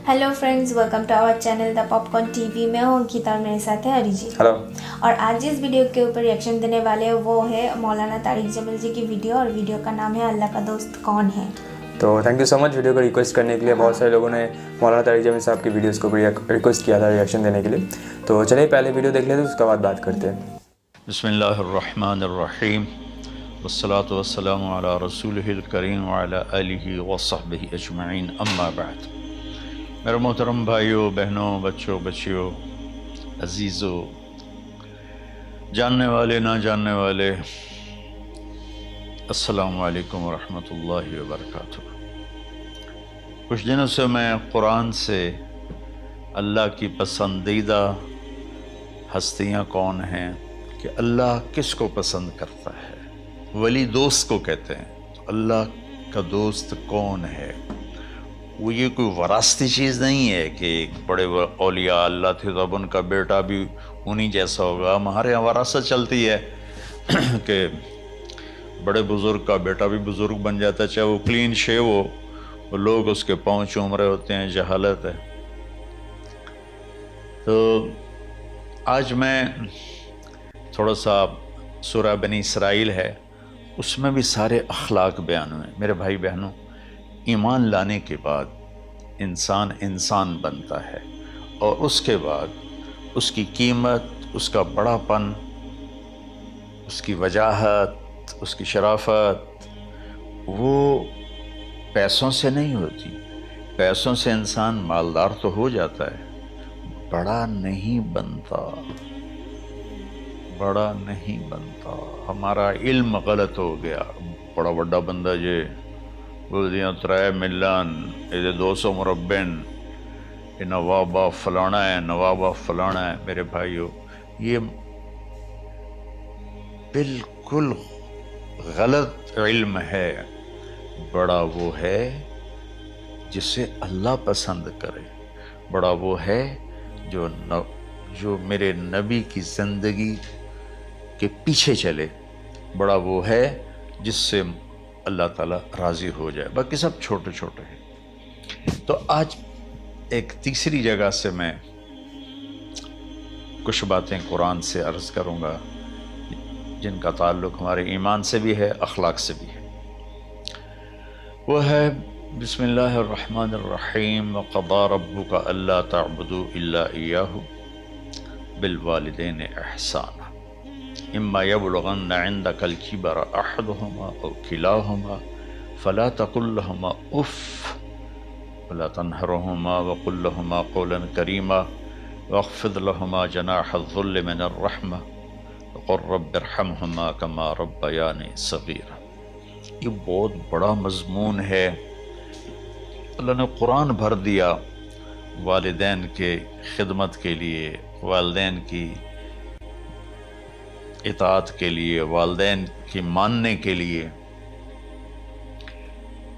Hello friends, welcome to our channel the popcorn TV. मैं हूँ अंकिता और मेरे साथ है अरिजीत। हेलो। और आज जिस वीडियो के ऊपर रिएक्शन देने वाले हैं वो है मौलाना तारिक जमील जी की वीडियो, और वीडियो का नाम है अल्लाह का दोस्त कौन है। तो thank you so much video को रिक्वेस्ट करने के लिए। बहुत सारे लोगों ने मौलाना तारिक जमील साहब की वीडियोस को रिक्वेस्ट किया था रिएक्शन देने के लिए। तो चलिए पहले वीडियो देख लेते हैं, उसके बाद बात करते हैं। बिस्मिल्लाहिर्रहमानिर्रहीम वस्सलातु वस्सलामु अला रसूलिहिल करीम व अला आलिहि व सहबिहि अजमईन, अम्मा बाद। मेरे मोहतरम भाइयों, बहनों, बच्चों, बच्चियों, अजीज़ों, जानने वाले ना जानने वाले, अस्सलामु अलैकुम व रहमतुल्लाहि व बरकातुहू। कुछ दिनों से मैं कुरान से अल्लाह की पसंदीदा हस्तियाँ कौन हैं, कि अल्लाह किसको पसंद करता है, वली दोस्त को कहते हैं। तो अल्लाह का दोस्त कौन है? वो ये कोई वरासती चीज़ नहीं है कि एक बड़े औलिया अल्लाह थे तो अब उनका बेटा भी उन्हीं जैसा होगा। हमारे यहाँ वरासत चलती है कि बड़े बुज़ुर्ग का बेटा भी बुज़ुर्ग बन जाता है, चाहे वो क्लीन शेव हो, वो लोग उसके पाँव चूम रहे होते हैं, जहालत है। तो आज मैं थोड़ा सा सूरह बनी इसराइल है, उसमें भी सारे अखलाक बयान हुए। मेरे भाई बहनों, ईमान लाने के बाद इंसान बनता है, और उसके बाद उसकी कीमत, उसका बड़ापन, उसकी वजाहत, उसकी शराफत वो पैसों से नहीं होती। पैसों से इंसान मालदार तो हो जाता है, बड़ा नहीं बनता, बड़ा नहीं बनता। हमारा इल्म गलत हो गया। बड़ा बड़ा बंदा जे बोल दिया 3 मिलियन, ये 200 मुरब्बन, ये नवाबा फलाना है, नवाबा फलाना है। मेरे भाइयों, ये बिल्कुल गलत इल्म है। बड़ा वो है जिसे अल्लाह पसंद करे। बड़ा वो है जो मेरे नबी की ज़िंदगी के पीछे चले। बड़ा वो है जिससे अल्लाह ताला राज़ी हो जाए। बाकी सब छोटे छोटे हैं। तो आज एक तीसरी जगह से मैं कुछ बातें कुरान से अर्ज़ करूँगा जिनका ताल्लुक़ हमारे ईमान से भी है, अखलाक से भी है। वो है बिस्मिल्लाहिर्रहमानिर्रहीम व क़ज़ा रब्बुका अल्ला तअबुदू इल्ला इय्याहु बिलवालिदैन इहसाना इम्मा यबलुगन्ना इंदकल किबरा अहदुहुमा औ किलाहुमा फला तकुल लहुमा उफ़ वला तन्हरहुमा वक़ुल लहुमा क़ौलन करीमा वख़्फ़िद लहुमा जनाहज़्ज़ुल्लि मिनर रहमा वक़ुल रब्बिरहमहुमा कमा रब्बयानी सग़ीरा। ये बहुत बड़ा मज़मून है। अल्लाह ने कुरान भर दिया वालिदैन के खिदमत के लिए, वालिदैन की इताअत के लिए, वालिदैन की मानने के लिए।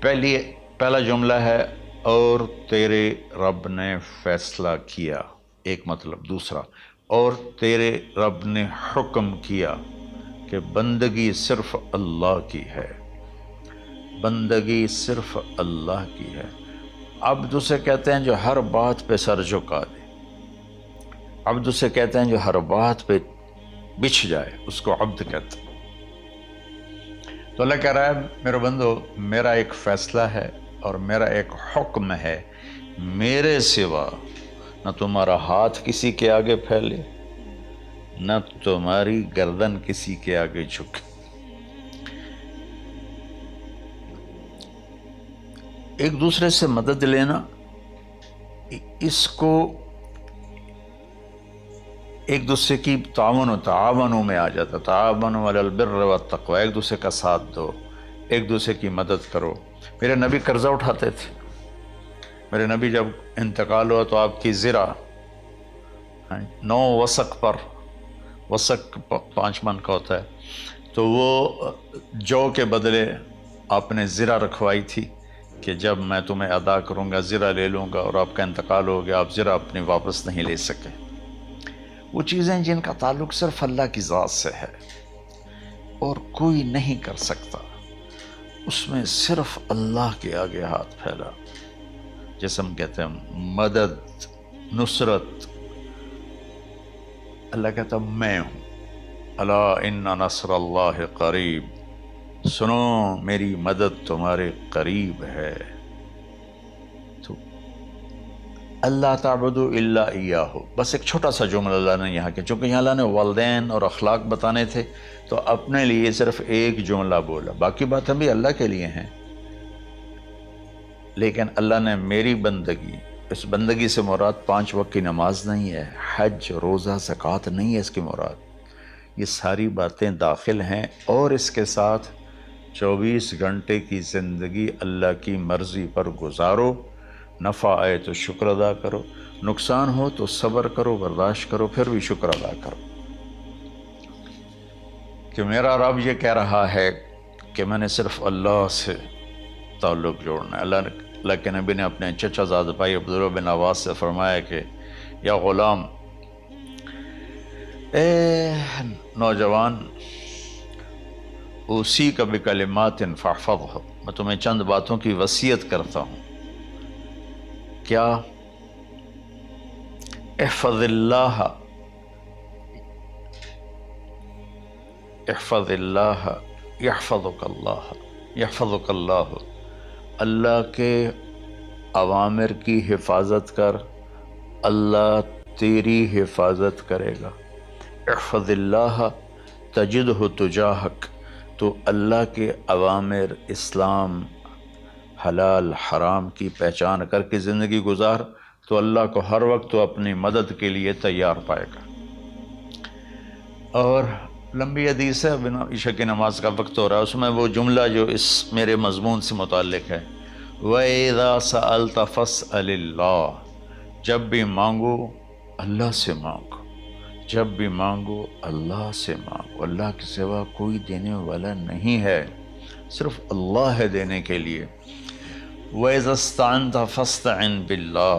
पहला जुमला है और तेरे रब ने फैसला किया, एक मतलब। दूसरा, और तेरे रब ने हुक्म किया कि बंदगी सिर्फ अल्लाह की है, बंदगी सिर्फ अल्लाह की है। अब्द उसे कहते हैं जो हर बात पे सर झुका दे। अब्द उसे कहते हैं जो हर बात पे बिछ जाए, उसको अब्द कहते हैं। तो अल्लाह कह रहा है, मेरे बंदो, मेरा एक फ़ैसला है और मेरा एक हुक्म है, मेरे सिवा न तुम्हारा हाथ किसी के आगे फैले, न तुम्हारी गर्दन किसी के आगे झुके। एक दूसरे से मदद लेना, इसको एक दूसरे की तावनो में आ जाता। तावनो अलल बिर्र व तक़वा, एक दूसरे का साथ दो, एक दूसरे की मदद करो। मेरे नबी कर्जा उठाते थे। मेरे नबी जब इंतकाल हुआ तो आपकी ज़िरा 9 वसक पर, वसक 5 मन का होता है, तो वो जौ के बदले आपने ज़िरा रखवाई थी कि जब मैं तुम्हें अदा करूँगा ज़िरा ले लूँगा, और आपका इंतकाल हो गया, आप ज़िरा अपनी वापस नहीं ले सके। वो चीज़ें जिनका ताल्लुक़ सिर्फ अल्लाह की ज़ात से है और कोई नहीं कर सकता, उसमें सिर्फ अल्लाह के आगे हाथ फैला। जिसम कहते हैं मदद, नुसरत। अल्लाह कहता मैं हूँ, अला इन्ना नस्रल्लाहि करीब, सुनो मेरी मदद तुम्हारे करीब है। तो अल्लाह ताबुदु इल्ला इय्याहु, बस एक छोटा सा जुमला अल्लाह ने यहाँ के, चूँकि यहाँ अल्लाह ने वालिदैन और अखलाक बताने थे तो अपने लिए सिर्फ एक जुमला बोला, बाकी बातें भी अल्लाह के लिए हैं। लेकिन अल्लाह ने मेरी बंदगी, इस बंदगी से मुराद 5 वक्त की नमाज नहीं है, हज, रोज़ा, ज़कात नहीं है इसकी मुराद, ये सारी बातें दाखिल हैं। और इसके साथ 24 घंटे की ज़िंदगी अल्लाह की मर्ज़ी पर गुजारो, नफ़ा आए तो शुक्र अदा करो, नुकसान हो तो सब्र करो, बर्दाश्त करो, फिर भी शुक्र अदा करो। कि मेरा रब ये कह रहा है कि मैंने सिर्फ अल्लाह से ताल्लुक़ जोड़ना है। अल्लाह के नबी ने अपने चचाज़ाद भाई अब्दुल्लाह बिन अब्बास से फरमाया कि या ग़ुलाम, ए नौजवान, उसी का बिकलिमातिन फहफ़ज़्ह, मैं तुम्हें चंद बातों की वसीयत करता हूँ। क्या? इहफ़ज़िल्लाह, इहफ़ज़िल्लाह यहफ़ज़ुकल्लाह, यहफ़ज़ुकल्लाह, अल्लाह के अवामिर की हिफाजत कर, अल्लाह तेरी हिफाजत करेगा। इहफ़ज़िल्लाह तजिदहु तुजाहक, तो अल्लाह के अवामिर, इस्लाम, हलाल हराम की पहचान करके ज़िंदगी गुजार तो अल्लाह को हर वक्त तो अपनी मदद के लिए तैयार पाएगा। और लंबी हदीस है, बिना इशा की नमाज का वक्त हो रहा है, उसमें वो जुमला जो इस मेरे मज़मून से मुताल्लिक़ है, वइज़ा सअल्त फ़स्अलिल्लाह, जब भी मांगो अल्लाह से मांगो, जब भी मांगो अल्लाह से मांगो। अल्लाह के सिवा कोई देने वाला नहीं है, सिर्फ अल्लाह है देने के लिए। वइज़ा इस्तअनत फ़स्तअन बिल्लाह,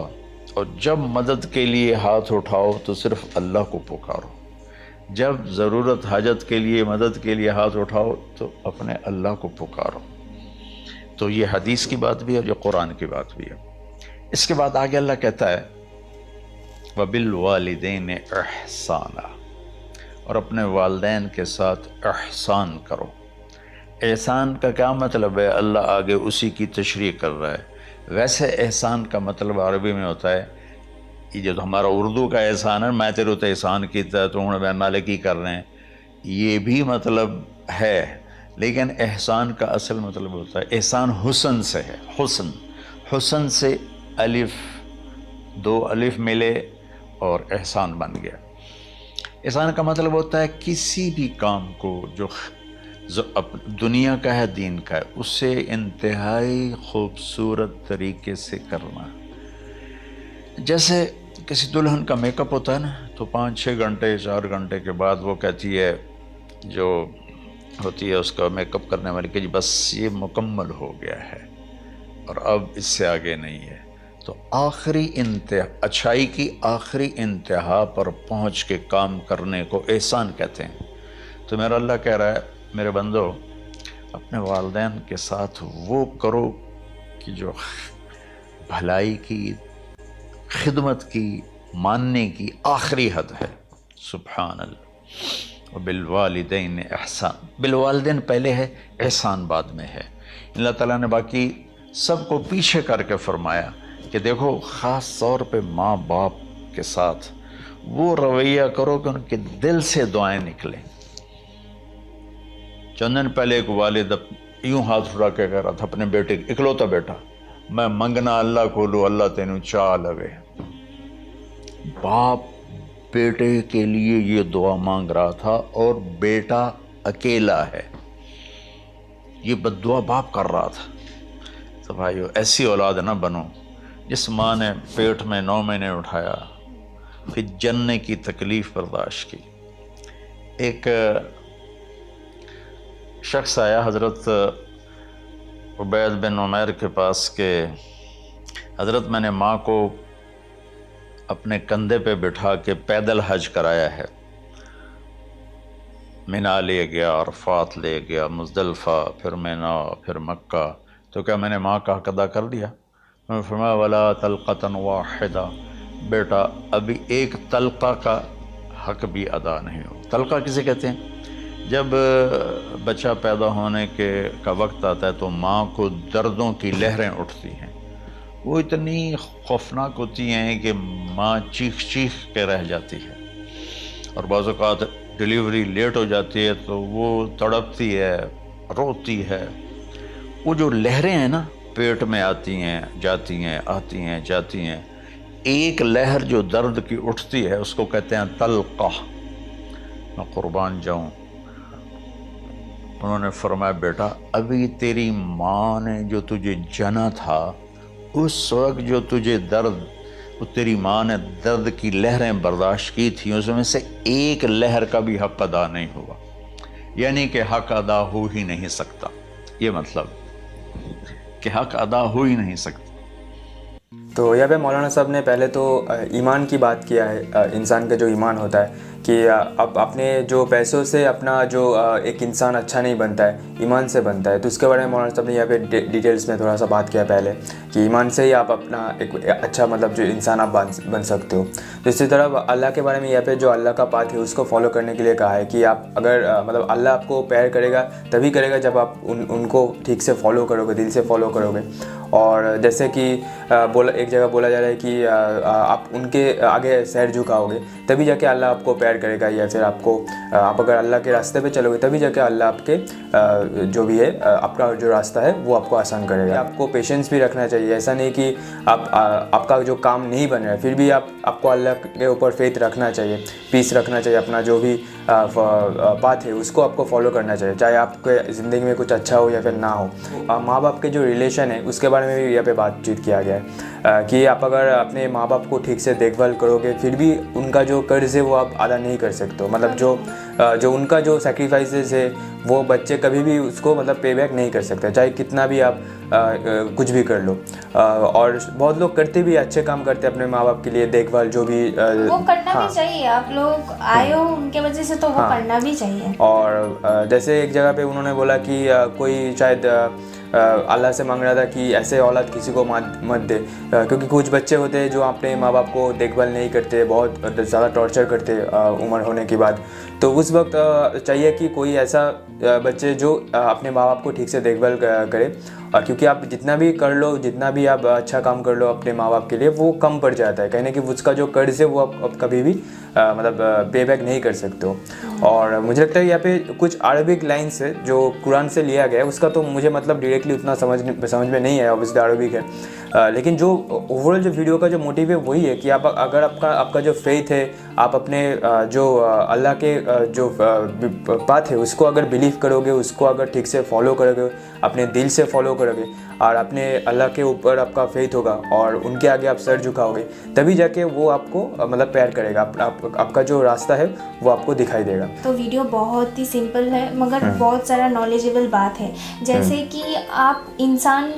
और जब मदद के लिए हाथ उठाओ तो सिर्फ अल्लाह को पुकारो। जब ज़रूरत हाजत के लिए, मदद के लिए हाथ उठाओ तो अपने अल्लाह को पुकारो। तो ये हदीस की बात भी है, जो कुरान की बात भी है। इसके बाद आगे अल्लाह कहता है वबिल वालिदैन एहसाना, और अपने वालिदैन के साथ एहसान करो। एहसान का क्या मतलब है? अल्लाह आगे उसी की तशरीह कर रहा है। वैसे एहसान का मतलब अरबी में होता है, ये जो हमारा उर्दू का एहसान है, मैं तेरे तो एहसान कीता तो हूँ मैं नाले की कर रहे हैं, ये भी मतलब है, लेकिन एहसान का असल मतलब होता है, एहसान हुस्न से है। हुस्न, हुस्न से अलिफ, 2 अलिफ मिले और एहसान बन गया। एहसान का मतलब होता है किसी भी काम को जो दुनिया का है, दीन का है, उससे इंतहाई खूबसूरत तरीके से करना। जैसे किसी दुल्हन का मेकअप होता है ना, तो 5-6 घंटे 4 घंटे के बाद वो कहती है, जो होती है उसका मेकअप करने वाली, कि जी बस ये मुकम्मल हो गया है और अब इससे आगे नहीं है। तो आखिरी इंतहा, अच्छाई की आखिरी इंतहा पर पहुँच के काम करने को एहसान कहते हैं। तो मेरा अल्लाह कह रहा है, मेरे बंदो, अपने वालिदैन के साथ वो करो कि जो भलाई की, खिदमत की, मानने की आखिरी हद है। सुभान अल्लाह। बिल वालिदैन एहसान, बिल वालिदैन पहले है, एहसान बाद में है। अल्लाह ताला ने बाकी सबको पीछे करके फरमाया कि देखो, ख़ास तौर पे माँ बाप के साथ वो रवैया करो कि उनके दिल से दुआएं निकलें। चंद दिन पहले एक वालिद यूँ हाथ उठा के कह रहा था अपने बेटे, इकलौता बेटा, मैं मंगना अल्लाह को लूँ, अल्लाह तेनू चाह लवे। बाप बेटे के लिए ये दुआ मांग रहा था और बेटा अकेला है, ये बद्दुआ बाप कर रहा था। तो भाइयों, ऐसी औलाद ना बनो जिस माँ ने पेट में 9 महीने उठाया, फिर जन्ने की तकलीफ़ बर्दाश्त की। एक शख्स आया हज़रत उबैद बिन उमैर के पास के, हज़रत मैंने माँ को अपने कंधे पे बिठा के पैदल हज कराया है, मिना ले गया, अरफात ले गया, मुज़दलिफ़ा, फिर मिना, फिर मक्का, तो क्या मैंने माँ का हक़ अदा कर दिया? फरमाया वला तलक़तन वाहिदा, बेटा अभी एक तलक़ा का हक भी अदा नहीं हो। तलक़ा किसे कहते हैं? जब बच्चा पैदा होने का वक्त आता है तो माँ को दर्दों की लहरें उठती हैं, वो इतनी खौफनाक होती हैं कि माँ चीख चीख के रह जाती है, और बाज़ औक़ात डिलीवरी लेट हो जाती है तो वो तड़पती है, रोती है। वो जो लहरें हैं ना, पेट में आती हैं जाती हैं, आती हैं जाती हैं, एक लहर जो दर्द की उठती है उसको कहते हैं तलक़ा। मैं कुर्बान जाऊँ, उन्होंने फरमाया बेटा अभी तेरी माँ ने जो तुझे जना था, उस वक्त जो तुझे दर्द, वो तेरी माँ ने दर्द की लहरें बर्दाश्त की थी, उसमें से एक लहर का भी हक अदा नहीं हुआ, यानी कि हक अदा हो ही नहीं सकता। ये मतलब कि हक अदा हो ही नहीं सकता। तो यहाँ पे मौलाना साहब ने पहले तो ईमान की बात किया है, इंसान का जो ईमान होता है कि अब अपने जो पैसों से अपना जो एक इंसान अच्छा नहीं बनता है, ईमान से बनता है। तो उसके बारे में मौलाना साहब ने यहाँ पे डिटेल्स में थोड़ा सा बात किया पहले कि ईमान से ही आप अपना एक अच्छा मतलब जो इंसान आप बन सकते हो। तो इसी तरह अल्लाह के बारे में यहाँ पे जो अल्लाह का पाथ है उसको फॉलो करने के लिए कहा है कि आप अगर मतलब अल्लाह आपको प्यार करेगा तभी करेगा जब आप उनको ठीक से फॉलो करोगे, दिल से फॉलो करोगे। और जैसे कि एक जगह बोला जा रहा है कि आप उनके आगे सर झुकाओगे तभी जाके अल्लाह आपको प्यार करेगा, या फिर आप अगर अल्लाह के रास्ते पे चलोगे तभी जाके अल्लाह आपके जो भी है आपका जो रास्ता है वो आपको आसान करेगा। आपको पेशेंस भी रखना चाहिए, ऐसा नहीं कि आपका जो काम नहीं बन रहा है फिर भी आपको अल्लाह के ऊपर फेथ रखना चाहिए, पीस रखना चाहिए, अपना जो भी बात है उसको आपको फॉलो करना चाहिए, चाहे आपके ज़िंदगी में कुछ अच्छा हो या फिर ना हो। माँ बाप के जो रिलेशन है उसके बारे में भी यहाँ पे बातचीत किया गया है कि आप अगर अपने माँ बाप को ठीक से देखभाल करोगे फिर भी उनका जो कर्ज है वो आप अदा नहीं कर सकते हो। मतलब जो उनका जो सैक्रिफाइसेस है वो बच्चे कभी भी उसको मतलब पे बैक नहीं कर सकते, चाहे कितना भी आप कुछ भी कर लो। और बहुत लोग करते भी अच्छे काम करते हैं अपने माँ बाप के लिए, देखभाल जो भी वो करना भी चाहिए। आप लोग आए हो उनके वजह से तो वो करना भी चाहिए। और जैसे एक जगह पे उन्होंने बोला कि कोई शायद अल्लाह से मांग रहा था कि ऐसे औलाद किसी को मत दे, क्योंकि कुछ बच्चे होते हैं जो अपने माँ बाप को देखभाल नहीं करते, बहुत ज़्यादा टॉर्चर करते उम्र होने के बाद। तो उस वक्त चाहिए कि कोई ऐसा बच्चे जो अपने माँ बाप को ठीक से देखभाल करे, और क्योंकि आप जितना भी कर लो, जितना भी आप अच्छा काम कर लो अपने माँ बाप के लिए वो कम पड़ जाता है, कहने कि उसका जो कर्ज है वो आप कभी भी मतलब पे बैक नहीं कर सकते हो। और मुझे लगता है यहाँ पे कुछ अरबिक लाइन्स है जो कुरान से लिया गया है, उसका तो मुझे मतलब डायरेक्टली उतना समझ में नहीं है, ऑब्वियसली अरबिक है, लेकिन जो ओवरऑल जो वीडियो का जो मोटिव है वही है कि आप अगर आपका जो फेथ है, आप अपने जो अल्लाह के जो बात है उसको अगर बिलीव करोगे, उसको अगर ठीक से फॉलो करोगे, अपने दिल से फॉलो करोगे और अपने अल्लाह के ऊपर आपका फेथ होगा और उनके आगे आप सर झुकाओगे तभी जाके वो आपको मतलब प्यार करेगा, आपका जो रास्ता है वो आपको दिखाई देगा। तो वीडियो बहुत ही सिंपल है मगर बहुत सारा नॉलेजेबल बात है, जैसे कि आप इंसान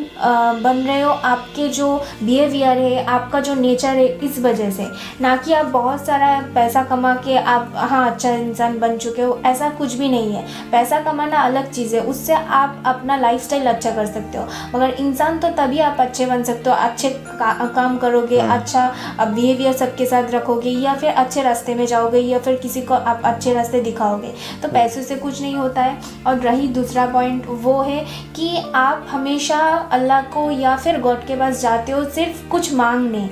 बन रहे हो, आपके जो बिहेवियर है, आपका जो नेचर है, इस वजह से, ना कि आप बहुत सारा पैसा कमा के आप अच्छा इंसान बन चुके हो, ऐसा कुछ भी नहीं है। पैसा कमाना अलग चीज़ है, उससे आप अपना लाइफस्टाइल अच्छा कर सकते हो, मगर इंसान तो तभी आप अच्छे बन सकते हो, अच्छे काम करोगे, अच्छा बिहेवियर सबके साथ रखोगे, या फिर अच्छे रास्ते में जाओगे, या फिर किसी को आप अच्छे रास्ते दिखाओगे। तो पैसों से कुछ नहीं होता है। और रही दूसरा पॉइंट, वो है कि आप हमेशा अल्लाह को या फिर गॉड के पास जाते हो सिर्फ कुछ मांगने,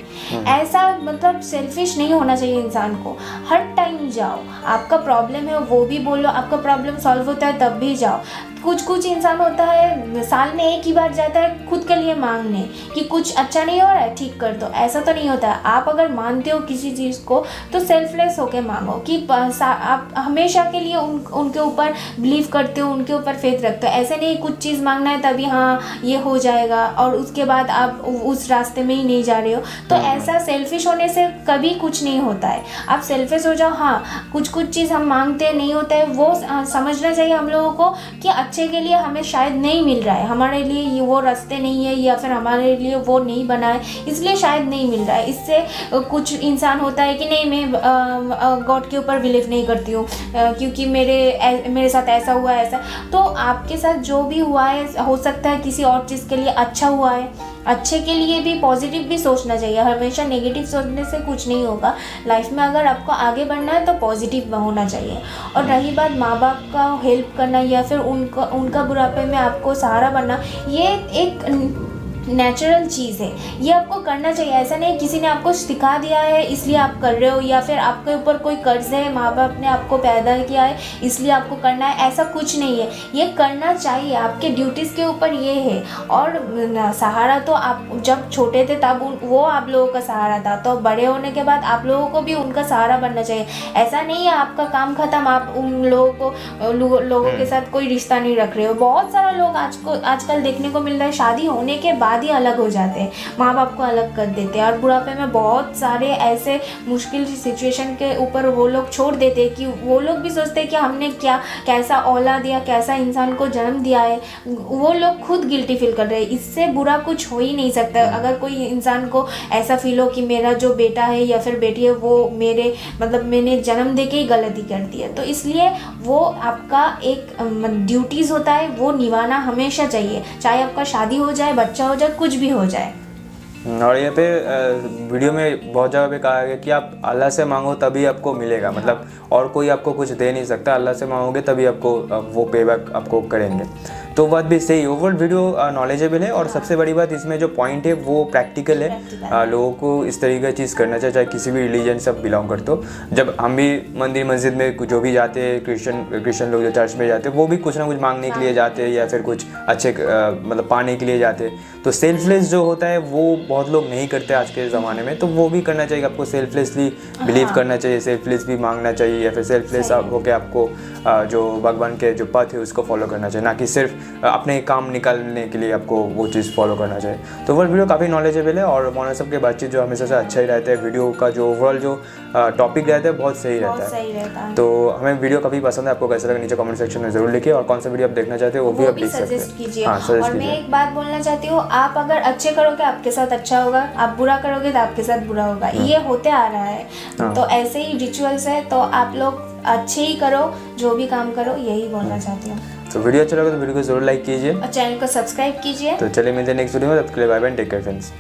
ऐसा मतलब सेल्फिश नहीं होना चाहिए इंसान को। हर टाइम जाओ, आपका प्रॉब्लम है वो भी बोलो, आपका प्रॉब्लम सॉल्व होता है तब भी जाओ। कुछ इंसान होता है साल में एक ही बार जाता है खुद के लिए मांगने कि कुछ अच्छा नहीं हो रहा है ठीक कर दो, ऐसा तो नहीं होता है। आप अगर मानते हो किसी चीज़ को तो सेल्फलेस होके मांगो कि आप हमेशा के लिए उनके ऊपर बिलीव करते हो, उनके ऊपर फेथ रखते हो। ऐसे नहीं कुछ चीज़ मांगना है तभी ये हो जाएगा और उसके बाद आप उस रास्ते में ही नहीं जा रहे हो। तो ऐसा सेल्फिश होने से कभी कुछ नहीं होता है। आप सेल्फिश हो जाओ, कुछ चीज़ हम मांगते नहीं होता है, वो समझना चाहिए हम लोगों को कि अच्छे के लिए हमें शायद नहीं मिल रहा है, हमारे लिए ये वो रास्ते नहीं है, या फिर हमारे लिए वो नहीं बना है, इसलिए शायद नहीं मिल रहा है। इससे कुछ इंसान होता है कि नहीं, मैं गॉड के ऊपर बिलीव नहीं करती हूँ क्योंकि मेरे साथ ऐसा हुआ है, ऐसा। तो आपके साथ जो भी हुआ है हो सकता है किसी और चीज़ के लिए अच्छा हुआ है, अच्छे के लिए भी पॉजिटिव भी सोचना चाहिए, हमेशा नेगेटिव सोचने से कुछ नहीं होगा लाइफ में। अगर आपको आगे बढ़ना है तो पॉजिटिव होना चाहिए। और रही बात माँ बाप का हेल्प करना या फिर उनका बुढ़ापे में आपको सहारा बनना, ये एक नेचुरल चीज़ है, ये आपको करना चाहिए। ऐसा नहीं किसी ने आपको सिखा दिया है इसलिए आप कर रहे हो, या फिर आपके ऊपर कोई कर्ज है, माँ बाप ने आपको पैदा किया है इसलिए आपको करना है, ऐसा कुछ नहीं है। ये करना चाहिए, आपके ड्यूटीज़ के ऊपर ये है। और सहारा तो आप जब छोटे थे तब वो आप लोगों का सहारा था, तो बड़े होने के बाद आप लोगों को भी उनका सहारा बनना चाहिए। ऐसा नहीं है आपका काम ख़त्म, आप उन लोगों के साथ कोई रिश्ता नहीं रख रहे हो। बहुत सारा लोग आजकल देखने को मिल रहा है, शादी होने के बाद ही अलग हो जाते हैं, माँ बाप को अलग कर देते हैं। और बुढ़ापे में बहुत सारे ऐसे मुश्किल सिचुएशन के ऊपर वो लोग छोड़ देते हैं कि वो लोग भी सोचते हैं कि हमने कैसा औलाद या कैसा इंसान को जन्म दिया है। वो लोग खुद गिल्टी फील कर रहे हैं। इससे बुरा कुछ हो ही नहीं सकता। अगर कोई इंसान को ऐसा फील हो कि मेरा जो बेटा है या फिर बेटी है वो मैंने जन्म दे के ही गलती कर दी है, तो इसलिए वो आपका एक ड्यूटीज़ होता है, वो निभाना हमेशा चाहिए, चाहे आपका शादी हो जाए, बच्चा हो जाए, कुछ भी हो जाए। और यहाँ पे वीडियो में बहुत जगह पे कहा गया कि आप अल्लाह से मांगो तभी आपको मिलेगा, मतलब और कोई आपको कुछ दे नहीं सकता, अल्लाह से मांगोगे तभी आपको वो पे बैक आपको करेंगे। तो बात भी सही, ओवरऑल वीडियो नॉलेजेबल है। और सबसे बड़ी बात इसमें जो पॉइंट है वो प्रैक्टिकल है। लोगों को इस तरीके की चीज़ करना चाहिए, चाहे किसी भी रिलीजन से आप बिलोंग करते हो। जब हम भी मंदिर मस्जिद में जो भी जाते हैं, क्रिश्चियन लोग जो चर्च में जाते हैं, वो भी कुछ ना कुछ मांगने के लिए जाते हैं या फिर कुछ अच्छे मतलब पाने के लिए जाते हैं। तो सेल्फलेस जो होता है वो बहुत लोग नहीं करते आज के ज़माने में, तो वो भी करना चाहिए। आपको सेल्फलेसली बिलीव करना चाहिए, सेल्फलेस भी मांगना चाहिए, या फिर सेल्फलेस होकर आपको जो भगवान के जो पथ है उसको फॉलो करना चाहिए, ना कि सिर्फ अपने काम निकालने के लिए आपको वो चीज़ फॉलो करना चाहिए। तो वो वीडियो काफ़ी नॉलेजेबल है और मौलाना साहब की बातचीत जो हमेशा से अच्छा ही रहता है। वीडियो का जो ओवरऑल जो टॉपिक रहता है बहुत सही रहता है। तो हमें वीडियो काफ़ी पसंद है, आपको कैसा लगा नीचे कमेंट सेक्शन में ज़रूर लिखिए, और कौन सा वीडियो आप देखना चाहते हो वो भी आप लिख सकते हैं। हाँ, और मैं एक बात बोलना चाहती हूँ, आप अगर अच्छे करोगे आपके साथ अच्छा होगा, आप बुरा करोगे तो आपके साथ बुरा होगा, ये होते आ रहा है। तो ऐसे ही रिचुअल्स है, तो आप लोग अच्छे ही करो, जो भी काम करो, यही बोलना चाहती हूँ। तो वीडियो अच्छा लगा तो वीडियो को जरूर लाइक कीजिए और चैनल को सब्सक्राइब कीजिए। तो चलिए मिलते हैं नेक्स्ट वीडियो में, तब तक के लिए bye bye, take care friends.